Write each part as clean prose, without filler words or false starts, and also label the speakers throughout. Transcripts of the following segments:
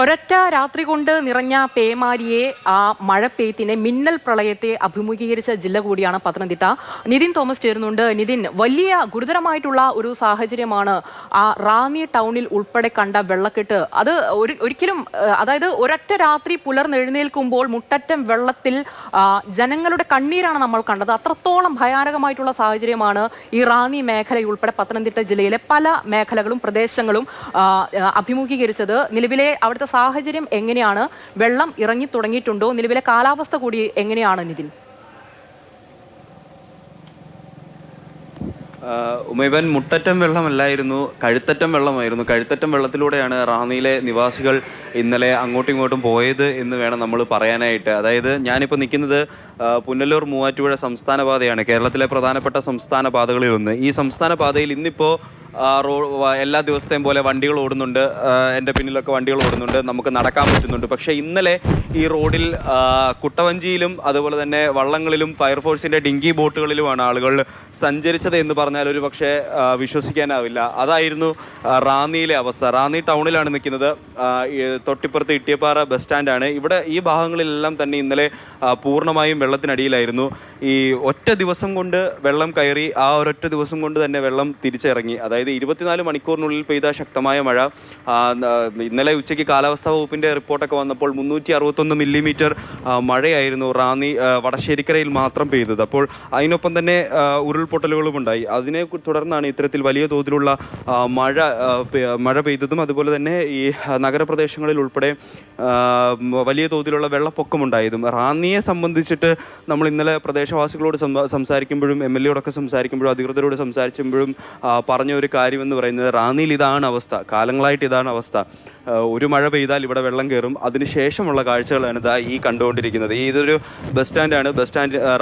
Speaker 1: ഒരൊറ്റ രാത്രി കൊണ്ട് നിറഞ്ഞ പേമാരിയെ ആ മഴപ്പെയ്ത്തിനെ മിന്നൽ പ്രളയത്തെ അഭിമുഖീകരിച്ച ജില്ല കൂടിയാണ് പത്തനംതിട്ട. നിതിൻ തോമസ് ചേരുന്നുണ്ട്. നിതിൻ, വലിയ ഗുരുതരമായിട്ടുള്ള ഒരു സാഹചര്യമാണ് ആ റാന്നി ടൗണിൽ ഉൾപ്പെടെ കണ്ട വെള്ളക്കെട്ട്. അത് ഒരിക്കലും അതായത് ഒരൊറ്റ രാത്രി പുലർന്നെഴുന്നേൽക്കുമ്പോൾ മുട്ടറ്റം വെള്ളത്തിൽ ജനങ്ങളുടെ കണ്ണീരാണ് നമ്മൾ കണ്ടത്. അത്രത്തോളം ഭയാനകമായിട്ടുള്ള സാഹചര്യമാണ് ഈ റാന്നി മേഖലയുൾപ്പെടെ പത്തനംതിട്ട ജില്ലയിലെ പല മേഖലകളും പ്രദേശങ്ങളും അഭിമുഖീകരിച്ചത്. നിലവിലെ അവിടുത്തെ സാഹചര്യം എങ്ങനെയാണ്? വെള്ളം ഇറങ്ങി തുടങ്ങിയിട്ടുണ്ടോ? നിലവിലെ കാലാവസ്ഥ കൂടി എങ്ങനെയാണ് നിതിൻ?
Speaker 2: ഉമൈബൻ, മുട്ടറ്റം വെള്ളമല്ലായിരുന്നു, കഴുത്തറ്റം വെള്ളമായിരുന്നു. കഴുത്തറ്റം വെള്ളത്തിലൂടെയാണ് റാന്നിയിലെ നിവാസികൾ ഇന്നലെ അങ്ങോട്ടും ഇങ്ങോട്ടും പോയത് എന്ന് വേണം നമ്മൾ പറയാനായിട്ട്. അതായത് ഞാനിപ്പോൾ നിൽക്കുന്നത് പുനലൂർ മൂവാറ്റുപുഴ സംസ്ഥാന പാതയാണ്, കേരളത്തിലെ പ്രധാനപ്പെട്ട സംസ്ഥാന പാതകളിലൊന്ന്. ഈ സംസ്ഥാന പാതയിൽ ഇന്നിപ്പോൾ എല്ലാ ദിവസത്തെയും പോലെ വണ്ടികൾ ഓടുന്നുണ്ട്. എൻ്റെ പിന്നിലൊക്കെ വണ്ടികൾ ഓടുന്നുണ്ട്, നമുക്ക് നടക്കാൻ പറ്റുന്നുണ്ട്. പക്ഷേ ഇന്നലെ ഈ റോഡിൽ കുട്ടവഞ്ചിയിലും അതുപോലെ തന്നെ വള്ളങ്ങളിലും ഫയർഫോഴ്സിൻ്റെ ഡിങ്കി ബോട്ടുകളിലുമാണ് ആളുകൾ സഞ്ചരിച്ചത് എന്ന് പറഞ്ഞാൽ ഒരു പക്ഷേ വിശ്വസിക്കാനാവില്ല. അതായിരുന്നു റാന്നിയിലെ അവസ്ഥ. റാന്നി ടൗണിലാണ് നിൽക്കുന്നത്. തൊട്ടിപ്പുറത്ത് ഇട്ടിയപ്പാറ ബസ് സ്റ്റാൻഡാണ്. ഇവിടെ ഈ ഭാഗങ്ങളിലെല്ലാം തന്നെ ഇന്നലെ പൂർണ്ണമായും വെള്ളത്തിനടിയിലായിരുന്നു. ഈ ഒറ്റ ദിവസം കൊണ്ട് വെള്ളം കയറി, ആ ഒരൊറ്റ ദിവസം കൊണ്ട് തന്നെ വെള്ളം തിരിച്ചിറങ്ങി. അതായത് 24 മണിക്കൂറിനുള്ളിൽ പെയ്ത ശക്തമായ മഴ. ഇന്നലെ ഉച്ചയ്ക്ക് കാലാവസ്ഥാ വകുപ്പിൻ്റെ റിപ്പോർട്ടൊക്കെ വന്നപ്പോൾ 361 മില്ലിമീറ്റർ മഴയായിരുന്നു റാന്നി വടശ്ശേരിക്കരയിൽ മാത്രം പെയ്തത്. അപ്പോൾ അതിനൊപ്പം തന്നെ ഉരുൾപൊട്ടലുകളും ഉണ്ടായി. അതിനെ തുടർന്നാണ് ഇത്തരത്തിൽ വലിയ തോതിലുള്ള മഴ പെയ്തതും അതുപോലെ തന്നെ ഈ നഗരപ്രദേശങ്ങളിൽ ഉൾപ്പെടെ വലിയ തോതിലുള്ള വെള്ളപ്പൊക്കമുണ്ടായതും. റാന്നിയെ സംബന്ധിച്ചിട്ട് നമ്മൾ ഇന്നലെ പ്രദേശവാസികളോട് സംസാരിക്കുമ്പോഴും MLA യോടൊക്കെ സംസാരിക്കുമ്പോഴും അധികൃതരോട് സംസാരിക്കുമ്പോഴും പറഞ്ഞ ഒരു കാര്യമെന്ന് പറയുന്നത് റാന്നിയിൽ ഇതാണ് അവസ്ഥ, കാലങ്ങളായിട്ട് ഇതാണ് അവസ്ഥ. ഒരു മഴ പെയ്താൽ ഇവിടെ വെള്ളം കയറും. അതിനുശേഷമുള്ള കാഴ്ചകളാണ് ഇതാ ഈ കണ്ടുകൊണ്ടിരിക്കുന്നത്. ഇതൊരു ബസ് സ്റ്റാൻഡാണ്.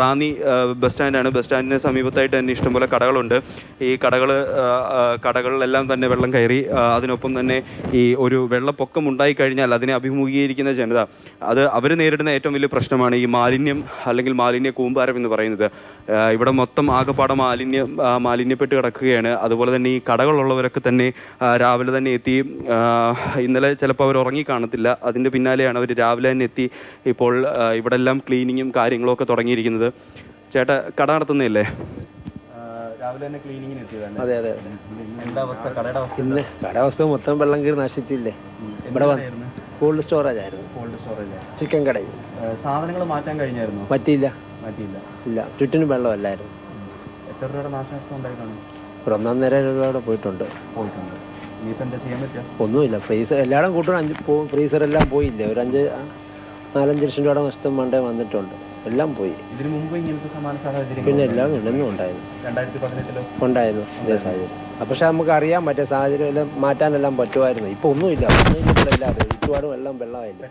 Speaker 2: റാന്നി ബസ് സ്റ്റാൻഡാണ്. ബസ് സ്റ്റാൻഡിന് സമീപത്തായിട്ട് തന്നെ ഇഷ്ടംപോലെ കടകളുണ്ട്. ഈ കടകളിലെല്ലാം തന്നെ വെള്ളം കയറി. അതിനൊപ്പം തന്നെ ഈ ഒരു വെള്ളപ്പൊക്കം ഉണ്ടായിക്കഴിഞ്ഞാൽ അതിനെ അഭിമുഖീകരിക്കുന്ന ജനത, അവർ നേരിടുന്ന ഏറ്റവും വലിയ പ്രശ്നമാണ് ഈ മാലിന്യം അല്ലെങ്കിൽ മാലിന്യ കൂമ്പാരം എന്ന് പറയുന്നത്. ഇവിടെ മൊത്തം ആകെപ്പാടെ മാലിന്യപ്പെട്ട് കിടക്കുകയാണ്. അതുപോലെ തന്നെ ഈ കടകളുള്ളവരൊക്കെ തന്നെ രാവിലെ തന്നെ എത്തി. ഇന്നലെ ചിലപ്പോൾ അവർ ഉറങ്ങി കാണത്തില്ല, അതിൻ്റെ പിന്നാലെയാണ് അവർ രാവിലെ തന്നെ എത്തി ഇപ്പോൾ ഇവിടെ എല്ലാം ക്ലീനിങ്ങും കാര്യങ്ങളും ഒക്കെ തുടങ്ങിയിരിക്കുന്നത്. ചേട്ടാ, കട നടത്തുന്നില്ലേ? രാവിലെ തന്നെ ക്ലീനിങ്ങിന് എത്തിയതാണ്.
Speaker 3: അതെ അതെ.
Speaker 2: എന്താ അവസ്ഥ? കടയുടെ അവസ്ഥ?
Speaker 3: ഇന്ന് കടവസ്ഥ മൊത്തം വെള്ളം കയറി നശിച്ചില്ലേ. ഇവിടെ കോൾഡ് സ്റ്റോറേജ് ആയിരുന്നു.
Speaker 2: കോൾഡ് സ്റ്റോറേജ്,
Speaker 3: ചിക്കൻ കടയിൽ. സാധനങ്ങൾ
Speaker 2: മാറ്റാൻ കഴിഞ്ഞായിരുന്നു?
Speaker 3: പറ്റിയില്ല. ഇല്ല, ചുറ്റിനും വെള്ളമല്ലായിരുന്നു.
Speaker 2: എത്ര രൂപയുടെ നാശനഷ്ടം ഉണ്ടായിട്ടാണ്?
Speaker 3: ഒരു 1.5 രൂപയുടെ പോയിട്ടുണ്ട്.
Speaker 2: ഇനിയിപ്പോൾ എന്താ ചെയ്യാൻ പറ്റുക?
Speaker 3: ഒന്നുമില്ല. ഫ്രീസർ എല്ലായിടും കൂട്ടും. ഫ്രീസറെല്ലാം പോയില്ലേ. ഒരു 4-5 ലക്ഷം രൂപയുടെ നഷ്ടം മണ്ടേ വന്നിട്ടുണ്ട്. എല്ലാം പോയി.
Speaker 2: ഇതിനു മുമ്പ് ഇങ്ങനത്തെ സമാന സാഹചര്യം
Speaker 3: പിന്നെ എല്ലാം ഇന്നും ഉണ്ടായിരുന്നു.
Speaker 2: 2018
Speaker 3: ഉണ്ടായിരുന്നു ഇതേ സാഹചര്യം. പക്ഷെ നമുക്ക് അറിയാൻ പറ്റിയ സാഹചര്യം എല്ലാം മാറ്റാനെല്ലാം പറ്റുമായിരുന്നു. ഇപ്പൊ ഒന്നുമില്ല. ചുറ്റുപാടും എല്ലാം വെള്ളമായില്ല.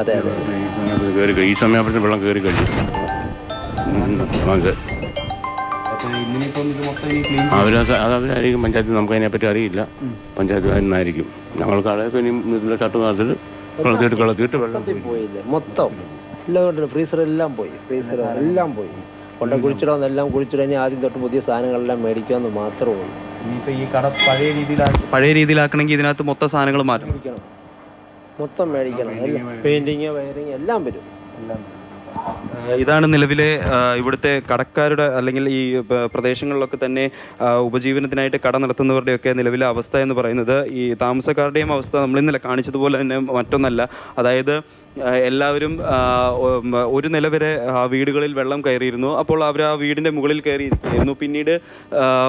Speaker 3: അതെ അതെ.
Speaker 4: ഈ സമയം വെള്ളം കയറി കഴിഞ്ഞു. അവരായിരിക്കും പഞ്ചായത്ത്, നമുക്ക് അതിനെപ്പറ്റി അറിയില്ല. പഞ്ചായത്ത് എന്നായിരിക്കും. ഞങ്ങൾക്ക് അതൊക്കെ ഇനി ഷർട്ട് മാസത്തിൽ കളത്തിയിട്ട് വെള്ളം
Speaker 3: പോയില്ലേ. മൊത്തം എല്ലാം ഫ്രീസർ എല്ലാം പോയി. ഫ്രീസർ എല്ലാം പോയി. കൊണ്ട കുഴിച്ചിടാന്നെല്ലാം കുഴിച്ചിടാൻ ആദ്യം തൊട്ട് പുതിയ സാധനങ്ങളെല്ലാം മേടിക്കാമെന്ന് മാത്രമേ ഉള്ളൂ.
Speaker 2: ഇനിയിപ്പോൾ ഈ കട പഴയ രീതിയിലാക്കണമെങ്കിൽ ഇതിനകത്ത് മൊത്തം സാധനങ്ങൾ മാറ്റണം.
Speaker 3: മൊത്തം മേടിക്കണം. പെയിന്റിങ്, വയറിങ് എല്ലാം വരും.
Speaker 2: ഇതാണ് നിലവിലെ ഇവിടുത്തെ കടക്കാരുടെ അല്ലെങ്കിൽ ഈ പ്രദേശങ്ങളിലൊക്കെ തന്നെ ഉപജീവനത്തിനായിട്ട് കട നടത്തുന്നവരുടെയൊക്കെ നിലവിലെ അവസ്ഥ എന്ന് പറയുന്നത്. ഈ താമസക്കാരുടെയും അവസ്ഥ നമ്മൾ ഇന്നലെ കാണിച്ചതുപോലെ തന്നെ മറ്റൊന്നല്ല. അതായത് എല്ലാവരും ഒരു നില വരെ വീടുകളിൽ വെള്ളം കയറിയിരുന്നു. അപ്പോൾ അവർ ആ വീടിൻ്റെ മുകളിൽ കയറിയിരിക്കുകയായിരുന്നു. പിന്നീട്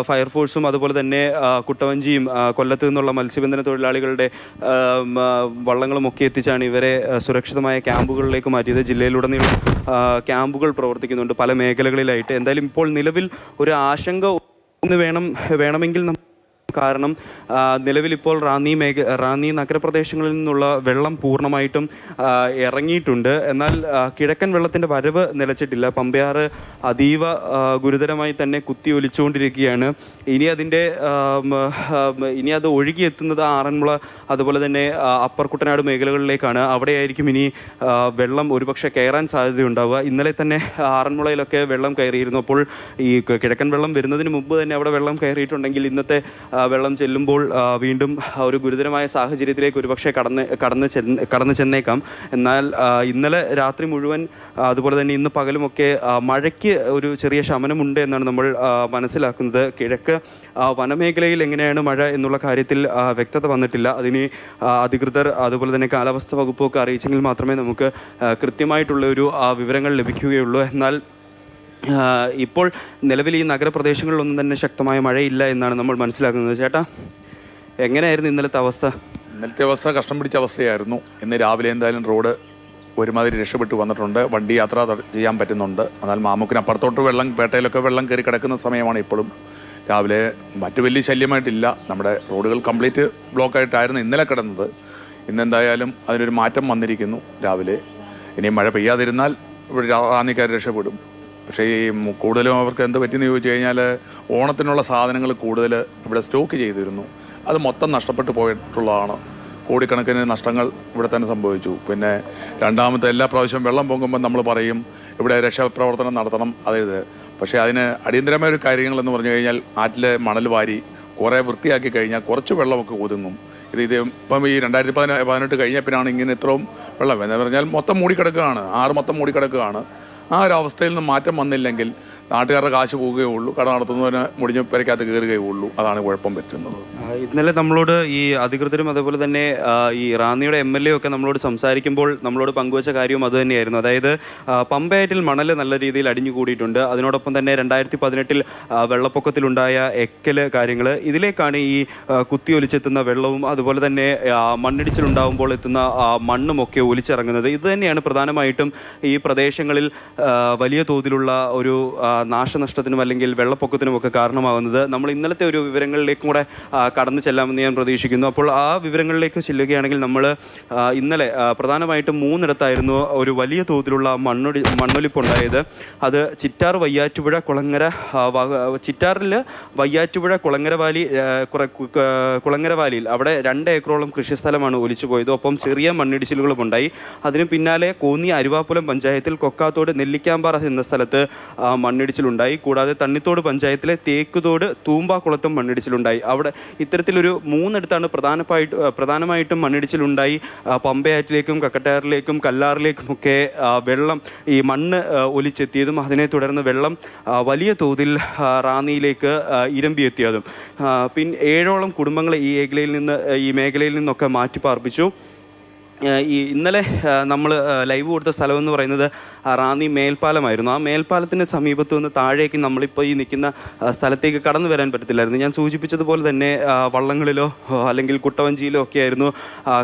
Speaker 2: ഫയർഫോഴ്സും അതുപോലെ തന്നെ കുട്ടവഞ്ചിയും കൊല്ലത്ത് നിന്നുള്ള മത്സ്യബന്ധന തൊഴിലാളികളുടെ വള്ളങ്ങളും ഒക്കെ എത്തിച്ചാണ് ഇവരെ സുരക്ഷിതമായ ക്യാമ്പുകളിലേക്ക് മാറ്റിയത്. ജില്ലയിലുടനീളം ക്യാമ്പുകൾ പ്രവർത്തിക്കുന്നുണ്ട് പല മേഖലകളിലായിട്ട്. എന്തായാലും ഇപ്പോൾ നിലവിൽ ഒരു ആശങ്ക വേണമെങ്കിൽ കാരണം നിലവിലിപ്പോൾ റാന്നി നഗരപ്രദേശങ്ങളിൽ നിന്നുള്ള വെള്ളം പൂർണ്ണമായിട്ടും ഇറങ്ങിയിട്ടുണ്ട്. എന്നാൽ കിഴക്കൻ വെള്ളത്തിൻ്റെ വരവ് നിലച്ചിട്ടില്ല. പമ്പയാറ് അതീവ ഗുരുതരമായി തന്നെ കുത്തി ഒലിച്ചുകൊണ്ടിരിക്കുകയാണ്. ഇനി അത് ഒഴുകിയെത്തുന്നത് ആറന്മുള അതുപോലെ തന്നെ അപ്പർ കുട്ടനാട് മേഖലകളിലേക്കാണ്. അവിടെയായിരിക്കും ഇനി വെള്ളം ഒരുപക്ഷെ കയറാൻ സാധ്യതയുണ്ടാവുക. ഇന്നലെ തന്നെ ആറന്മുളയിലൊക്കെ വെള്ളം കയറിയിരുന്നു. അപ്പോൾ ഈ കിഴക്കൻ വെള്ളം വരുന്നതിന് മുമ്പ് തന്നെ അവിടെ വെള്ളം കയറിയിട്ടുണ്ടെങ്കിൽ ഇന്നത്തെ വെള്ളം ചെല്ലുമ്പോൾ വീണ്ടും ഒരു ഗുരുതരമായ സാഹചര്യത്തിലേക്ക് ഒരുപക്ഷെ കടന്നു ചെന്നേക്കാം. എന്നാൽ ഇന്നലെ രാത്രി മുഴുവൻ അതുപോലെ തന്നെ ഇന്ന് പകലുമൊക്കെ മഴയ്ക്ക് ഒരു ചെറിയ ശമനമുണ്ട് എന്നാണ് നമ്മൾ മനസ്സിലാക്കുന്നത്. കിഴക്ക് വനമേഖലയിൽ എങ്ങനെയാണ് മഴ എന്നുള്ള കാര്യത്തിൽ വ്യക്തത വന്നിട്ടില്ല. അതിന് അധികൃതർ അതുപോലെ തന്നെ കാലാവസ്ഥാ വകുപ്പൊക്കെ അറിയിച്ചെങ്കിൽ മാത്രമേ നമുക്ക് കൃത്യമായിട്ടുള്ള ഒരു വിവരങ്ങൾ ലഭിക്കുകയുള്ളൂ. എന്നാൽ ഇപ്പോൾ നിലവിൽ ഈ നഗരപ്രദേശങ്ങളിലൊന്നും തന്നെ ശക്തമായ മഴയില്ല എന്നാണ് നമ്മൾ മനസ്സിലാക്കുന്നത്. ചേട്ടാ, എങ്ങനെയായിരുന്നു ഇന്നലത്തെ അവസ്ഥ?
Speaker 5: ഇന്നലത്തെ അവസ്ഥ കഷ്ടം പിടിച്ച അവസ്ഥയായിരുന്നു. ഇന്ന് രാവിലെ എന്തായാലും റോഡ് ഒരുമാതിരി രക്ഷപ്പെട്ടു വന്നിട്ടുണ്ട്, വണ്ടി യാത്ര ചെയ്യാൻ പറ്റുന്നുണ്ട്. എന്നാൽ മാമുക്കിന് അപ്പുറത്തോട്ട് പേട്ടയിലൊക്കെ വെള്ളം കയറി കിടക്കുന്ന സമയമാണ് ഇപ്പോഴും. രാവിലെ മറ്റു വലിയ ശല്യമായിട്ടില്ല. നമ്മുടെ റോഡുകൾ കംപ്ലീറ്റ് ബ്ലോക്കായിട്ടായിരുന്നു ഇന്നലെ കിടന്നത്. ഇന്നെന്തായാലും അതിനൊരു മാറ്റം വന്നിരിക്കുന്നു രാവിലെ. ഇനി മഴ പെയ്യാതിരുന്നാൽ ഇവിടെ റാന്നിക്കാർ രക്ഷപ്പെടും. പക്ഷേ ഈ കൂടുതലും അവർക്ക് എന്ത് പറ്റിയെന്ന് ചോദിച്ചു കഴിഞ്ഞാൽ ഓണത്തിനുള്ള സാധനങ്ങൾ കൂടുതൽ ഇവിടെ സ്റ്റോക്ക് ചെയ്തിരുന്നു. അത് മൊത്തം നഷ്ടപ്പെട്ടു പോയിട്ടുള്ളതാണ്. കോടിക്കണക്കിന് നഷ്ടങ്ങൾ ഇവിടെ തന്നെ സംഭവിച്ചു. പിന്നെ രണ്ടാമത്തെ എല്ലാ പ്രാവശ്യവും വെള്ളം പൊങ്ങുമ്പോൾ നമ്മൾ പറയും ഇവിടെ രക്ഷാപ്രവർത്തനം നടത്തണം, അതായത് പക്ഷേ അതിന് അടിയന്തരമായ ഒരു കാര്യങ്ങളെന്ന് പറഞ്ഞു കഴിഞ്ഞാൽ ആറ്റിലെ മണൽ വാരി കുറേ വൃത്തിയാക്കി കഴിഞ്ഞാൽ കുറച്ച് വെള്ളമൊക്കെ ഒതുങ്ങും. ഇപ്പം ഈ 2018 കഴിഞ്ഞ പിന്നാണ് ഇങ്ങനെ ഇത്രയും വെള്ളം എന്ന് പറഞ്ഞാൽ മൊത്തം മൂടിക്കിടക്കുകയാണ്, മൊത്തം മൂടിക്കിടക്കുകയാണ്. ആ ഒരു അവസ്ഥയിൽ നിന്ന് മാറ്റം വന്നില്ലെങ്കിൽ നാട്ടുകാരുടെ കാശ് പോവുകയുള്ളൂ, കട നടത്തുന്നതിന് മുടിഞ്ഞ് പെരക്കകത്ത് കയറുകയുള്ളൂ. അതാണ് കുഴപ്പം പറ്റുന്നത്.
Speaker 2: ഇന്നലെ നമ്മളോട് ഈ അധികൃതരും അതേപോലെ തന്നെ ഈ റാന്നിയുടെ MLA ഒക്കെ നമ്മളോട് സംസാരിക്കുമ്പോൾ നമ്മളോട് പങ്കുവച്ച കാര്യവും അത് തന്നെയായിരുന്നു. അതായത് പമ്പയാറ്റിൽ മണൽ നല്ല രീതിയിൽ അടിഞ്ഞുകൂടിയിട്ടുണ്ട്. അതിനോടൊപ്പം തന്നെ 2018 വെള്ളപ്പൊക്കത്തിലുണ്ടായ എക്കൽ കാര്യങ്ങൾ, ഇതിലേക്കാണ് ഈ കുത്തിയൊലിച്ചെത്തുന്ന വെള്ളവും അതുപോലെ തന്നെ മണ്ണിടിച്ചിലുണ്ടാകുമ്പോൾ എത്തുന്ന മണ്ണുമൊക്കെ ഒലിച്ചിറങ്ങുന്നത്. ഇത് തന്നെയാണ് പ്രധാനമായിട്ടും ഈ പ്രദേശങ്ങളിൽ വലിയ തോതിലുള്ള ഒരു നാശനഷ്ടത്തിനും അല്ലെങ്കിൽ വെള്ളപ്പൊക്കത്തിനുമൊക്കെ കാരണമാകുന്നത്. നമ്മൾ ഇന്നലത്തെ ഒരു വിവരങ്ങളിലേക്കും കൂടെ കടന്നു ചെല്ലാമെന്ന് ഞാൻ പ്രതീക്ഷിക്കുന്നു. അപ്പോൾ ആ വിവരങ്ങളിലേക്ക് ചെല്ലുകയാണെങ്കിൽ നമ്മൾ ഇന്നലെ പ്രധാനമായിട്ടും 3 ഒരു വലിയ തോതിലുള്ള മണ്ണൊലിപ്പുണ്ടായത്. അത് ചിറ്റാർ വയ്യാറ്റുപുഴ കുളങ്ങര, ചിറ്റാറിൽ വയ്യാറ്റുപുഴ കുളങ്ങര വാലിയിൽ അവിടെ 2 ഏക്കറോളം കൃഷിസ്ഥലമാണ് ഒലിച്ചു പോയത്. ഒപ്പം ചെറിയ മണ്ണിടിച്ചിലുകളും ഉണ്ടായി. അതിന് പിന്നാലെ കോന്നി അരുവാപ്പുലം പഞ്ചായത്തിൽ കൊക്കാത്തോട് നെല്ലിക്കാമ്പാറ എന്ന സ്ഥലത്ത് മണ്ണിടിച്ചിലുണ്ടായി. കൂടാതെ തണ്ണിത്തോട് പഞ്ചായത്തിലെ തേക്കുതോട് തൂമ്പാക്കുളത്തും മണ്ണിടിച്ചിലുണ്ടായി. അവിടെ ഇത്തരത്തിലൊരു 3 പ്രധാനമായിട്ടും മണ്ണിടിച്ചിലുണ്ടായി. പമ്പയാറ്റിലേക്കും കക്കട്ടാറിലേക്കും കല്ലാറിലേക്കുമൊക്കെ വെള്ളം ഈ മണ്ണ് ഒലിച്ചെത്തിയതും അതിനെ തുടർന്ന് വെള്ളം വലിയ തോതിൽ റാന്നിയിലേക്ക് ഇരമ്പിയെത്തിയതും. പിന്നെ 7ഓളം കുടുംബങ്ങളെ ഈ മേഖലയിൽ നിന്നൊക്കെ മാറ്റി പാർപ്പിച്ചു. ഇന്നലെ നമ്മൾ ലൈവ് കൊടുത്ത സ്ഥലമെന്ന് പറയുന്നത് റാന്നി മേൽപ്പാലമായിരുന്നു. ആ മേൽപ്പാലത്തിന് സമീപത്ത് നിന്ന് താഴേക്ക് നമ്മളിപ്പോൾ ഈ നിൽക്കുന്ന സ്ഥലത്തേക്ക് കടന്നു വരാൻ പറ്റത്തില്ലായിരുന്നു. ഞാൻ സൂചിപ്പിച്ചതുപോലെ തന്നെ വള്ളങ്ങളിലോ അല്ലെങ്കിൽ കുട്ടവഞ്ചിയിലോ ഒക്കെ ആയിരുന്നു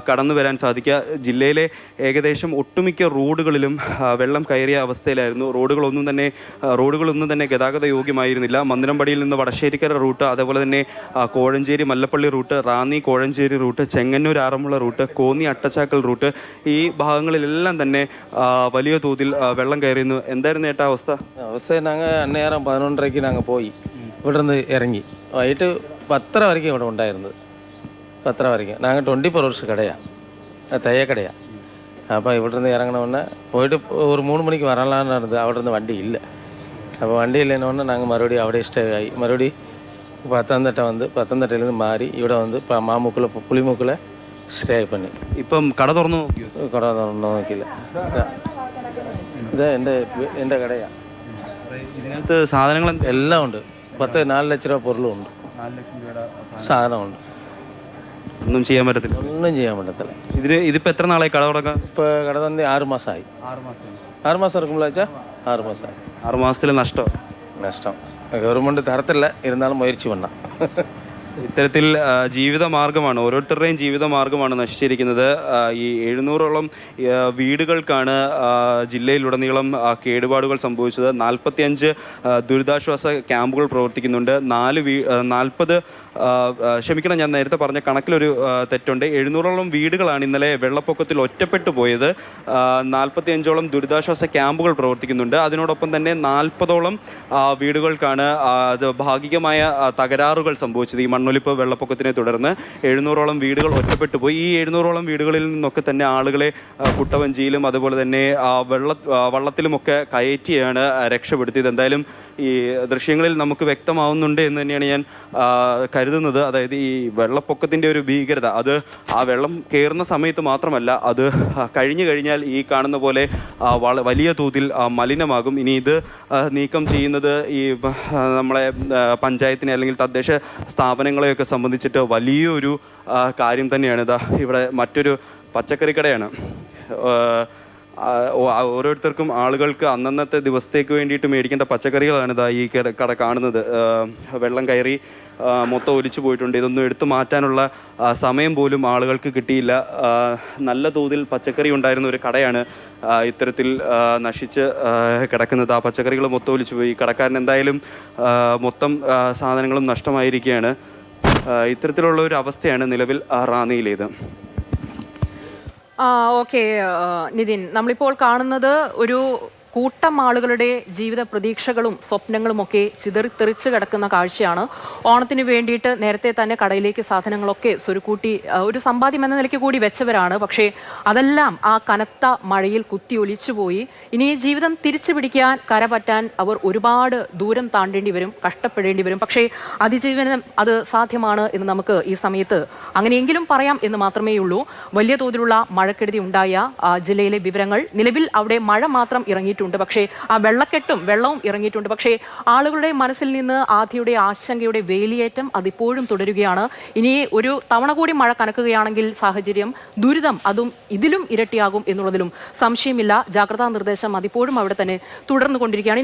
Speaker 2: കടന്നു വരാൻ സാധിക്കുക. ജില്ലയിലെ ഏകദേശം ഒട്ടുമിക്ക റോഡുകളിലും വെള്ളം കയറിയ അവസ്ഥയിലായിരുന്നു. റോഡുകളൊന്നും തന്നെ ഗതാഗത യോഗ്യമായിരുന്നില്ല. മന്ദിരമ്പടിയിൽ നിന്ന് വടശ്ശേരിക്കര റൂട്ട്, അതേപോലെ തന്നെ Kozhencherry Mallappally route, Ranni Kozhencherry route, Chengannur Aranmula route, Konni Attachakkal route, ഈ ഭാഗങ്ങളിലെല്ലാം തന്നെ വലിയ തോതിൽ വെള്ളം കയറിയിരുന്നു. എന്തായിരുന്നു ഏട്ടാ അവസ്ഥ?
Speaker 3: ഞങ്ങൾ അന്നേരം 11:30 ഞങ്ങൾ പോയി ഇവിടെ നിന്ന് ഇറങ്ങി. വൈകിട്ട് 10:30 വരയ്ക്കും ഇവിടെ ഉണ്ടായിരുന്നത്. 10:30 വരയ്ക്കും. ഞങ്ങൾ 24 hours കടയാണ്, തയ്യക്കടയാണ്. അപ്പോൾ ഇവിടെ നിന്ന് ഇറങ്ങണമെന്ന് പോയിട്ട് ഒരു 3 മണിക്ക് വരാനാണ് നടന്നത്. അവിടെ നിന്ന് വണ്ടി ഇല്ല. അപ്പോൾ വണ്ടി ഇല്ലെന്ന് ഞങ്ങൾ മറുപടി അവിടെ സ്റ്റേ ആയി. മറുപടി പത്തനംതിട്ടയിൽ നിന്ന് മാറി ഇവിടെ വന്ന് പുളിമുക്കിൽ സ്റ്റേ പണി.
Speaker 2: ഇപ്പം കട തുറന്നു
Speaker 3: നോക്കില്ല. ഇത് എൻ്റെ കടയാണ്.
Speaker 2: ഇതിനകത്ത് സാധനങ്ങൾ
Speaker 3: എല്ലാം ഉണ്ട്. 4 ലക്ഷം രൂപ പൊരുളും ഉണ്ട്, സാധനമുണ്ട്.
Speaker 2: ഒന്നും ചെയ്യാൻ പറ്റത്തില്ല. ഇതിപ്പോൾ എത്ര നാളായി കട തുടങ്ങാൻ?
Speaker 3: ഇപ്പോൾ കട തന്നെ 6 മാസമായി. 6 മാസം ഇറക്കുമ്പോൾ വെച്ചാൽ 6 മാസമായി.
Speaker 2: 6 മാസത്തിൽ നഷ്ടം
Speaker 3: ഗവൺമെൻറ് തരത്തില്ല, ഇരുന്നാലും മുയற்சி വേണ്ട.
Speaker 2: ഇത്തരത്തിൽ ജീവിതമാർഗമാണ്, ഓരോരുത്തരുടെയും ജീവിതമാർഗമാണ് നശിച്ചിരിക്കുന്നത്. ഈ 700ഓളം വീടുകൾക്കാണ് ജില്ലയിലുടനീളം കേടുപാടുകൾ സംഭവിച്ചത്. 45 ദുരിതാശ്വാസ ക്യാമ്പുകൾ പ്രവർത്തിക്കുന്നുണ്ട്. 40 ക്ഷമിക്കണം, ഞാൻ നേരത്തെ പറഞ്ഞ കണക്കിലൊരു തെറ്റുണ്ട്. 700ഓളം വീടുകളാണ് ഇന്നലെ വെള്ളപ്പൊക്കത്തിൽ ഒറ്റപ്പെട്ടു പോയത്. 45ഓളം ദുരിതാശ്വാസ ക്യാമ്പുകൾ പ്രവർത്തിക്കുന്നുണ്ട്. അതിനോടൊപ്പം തന്നെ 40ഓളം വീടുകൾക്കാണ് അത് ഭാഗികമായ തകരാറുകൾ സംഭവിച്ചത്. ഈ മണ്ണൊലിപ്പ് വെള്ളപ്പൊക്കത്തിനെ തുടർന്ന് 700ഓളം വീടുകൾ ഒറ്റപ്പെട്ടു പോയി. ഈ 700ഓളം വീടുകളിൽ നിന്നൊക്കെ തന്നെ ആളുകളെ കുട്ടവഞ്ചിയിലും അതുപോലെ തന്നെ വള്ളത്തിലുമൊക്കെ കയറ്റിയാണ് രക്ഷപ്പെടുത്തിയത്. എന്തായാലും ഈ ദൃശ്യങ്ങളിൽ നമുക്ക് വ്യക്തമാവുന്നുണ്ട് എന്ന് തന്നെയാണ് ഞാൻ കരുതുന്നത്. അതായത് ഈ വെള്ളപ്പൊക്കത്തിൻ്റെ ഒരു ഭീകരത അത് ആ വെള്ളം കയറുന്ന സമയത്ത് മാത്രമല്ല, അത് കഴിഞ്ഞു കഴിഞ്ഞാൽ ഈ കാണുന്ന പോലെ വലിയ തോതിൽ മലിനമാകും. ഇനി ഇത് നീക്കം ചെയ്യുന്നത് ഈ നമ്മളെ പഞ്ചായത്തിനെ അല്ലെങ്കിൽ തദ്ദേശ സ്ഥാപനങ്ങളെയൊക്കെ സംബന്ധിച്ചിട്ട് വലിയൊരു കാര്യം തന്നെയാണ്. ഇതാ ഇവിടെ മറ്റൊരു പച്ചക്കറി കടയാണ്. ഓരോരുത്തർക്കും ആളുകൾക്ക് അന്നന്നത്തെ ദിവസത്തേക്ക് വേണ്ടിയിട്ട് മേടിക്കേണ്ട പച്ചക്കറികളാണ് ഇതാ ഈ കട കാണുന്നത്. വെള്ളം കയറി മൊത്തം ഒലിച്ചു പോയിട്ടുണ്ട്. ഇതൊന്നും എടുത്തു മാറ്റാനുള്ള സമയം പോലും ആളുകൾക്ക് കിട്ടിയില്ല. നല്ല തോതിൽ പച്ചക്കറി ഉണ്ടായിരുന്ന ഒരു കടയാണ് ഇത്തരത്തിൽ നശിച്ച് കിടക്കുന്നത്. ആ പച്ചക്കറികൾ മൊത്തം ഒലിച്ചു പോയി. കടക്കാരൻ എന്തായാലും മൊത്തം സാധനങ്ങളും നഷ്ടമായിരിക്കുകയാണ്. ഇത്തരത്തിലുള്ള ഒരു അവസ്ഥയാണ് നിലവിൽ റാന്നിയിലേത്.
Speaker 1: ഓക്കെ നിതിൻ, നമ്മളിപ്പോൾ കാണുന്നത് ഒരു കൂട്ടം ആളുകളുടെ ജീവിത പ്രതീക്ഷകളും സ്വപ്നങ്ങളും ഒക്കെ ചിതറിത്തെറിച്ച് കിടക്കുന്ന കാഴ്ചയാണ്. ഓണത്തിന് വേണ്ടിയിട്ട് നേരത്തെ തന്നെ കടയിലേക്ക് സാധനങ്ങളൊക്കെ സ്വരുക്കൂട്ടി ഒരു സമ്പാദ്യം എന്ന നിലയ്ക്ക് കൂടി വെച്ചവരാണ്. പക്ഷേ അതെല്ലാം ആ കനത്ത മഴയിൽ കുത്തി ഒലിച്ചുപോയി. ഇനി ജീവിതം തിരിച്ചു പിടിക്കാൻ കരപറ്റാൻ അവർ ഒരുപാട് ദൂരം താണ്ടേണ്ടി വരും, കഷ്ടപ്പെടേണ്ടി വരും. പക്ഷേ അതിജീവനം അത് സാധ്യമാണ് എന്ന് നമുക്ക് ഈ സമയത്ത് അങ്ങനെയെങ്കിലും പറയാം എന്ന് മാത്രമേ ഉള്ളൂ. വലിയ തോതിലുള്ള മഴക്കെടുതി ഉണ്ടായ ജില്ലയിലെ വിവരങ്ങൾ നിലവിൽ അവിടെ മഴ മാത്രം ഇറങ്ങിയിട്ടുണ്ട്. പക്ഷേ ആ വെള്ളവും ഇറങ്ങിയിട്ടുണ്ട്. പക്ഷേ ആളുകളുടെ മനസ്സിൽ നിന്ന് ആധിയുടെ ആശങ്കയുടെ വേലിയേറ്റം അതിപ്പോഴും തുടരുകയാണ്. ഇനി ഒരു തവണ കൂടി മഴ കനക്കുകയാണെങ്കിൽ ദുരിതം അതും ഇതിലും ഇരട്ടിയാകും എന്നുള്ളതിലും സംശയമില്ല. ജാഗ്രതാ നിർദ്ദേശം അതിപ്പോഴും അവിടെ തന്നെ തുടർന്നുകൊണ്ടിരിക്കുകയാണ്.